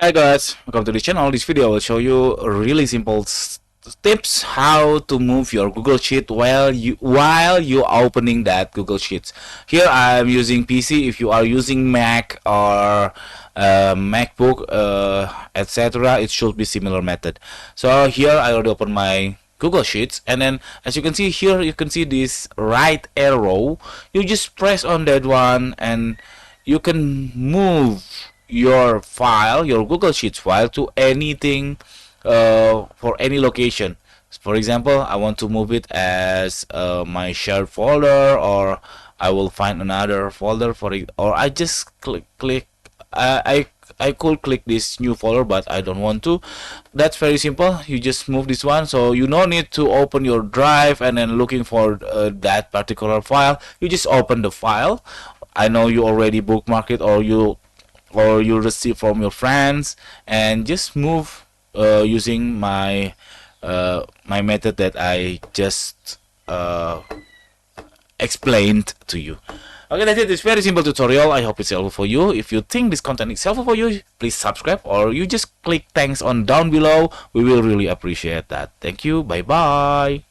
Hi guys, welcome to the channel. This video will show you really simple tips how to move your Google Sheet while you opening that Google Sheets. Here I am using PC. If you are using Mac or MacBook, etc., it should be similar method. So here I already open my Google Sheets, and then as you can see here, you can see this right arrow. You just press on that one, and you can move your Google Sheets file to anything, for any location. For example, I want to move it as my shared folder, or I will find another folder for it, or I just click. I could click this new folder, but I don't want to. That's very simple. You just move this one, so you no need to open your drive and then looking for that particular file. You just open the file. I know you already bookmark it, or you receive from your friends, and just move using my method that I just explained to you. Okay, that's it. It's very simple tutorial. I hope it's helpful for you. If you think this content is helpful for you, please subscribe, or you just click thanks on down below. We will really appreciate that. Thank you. Bye bye.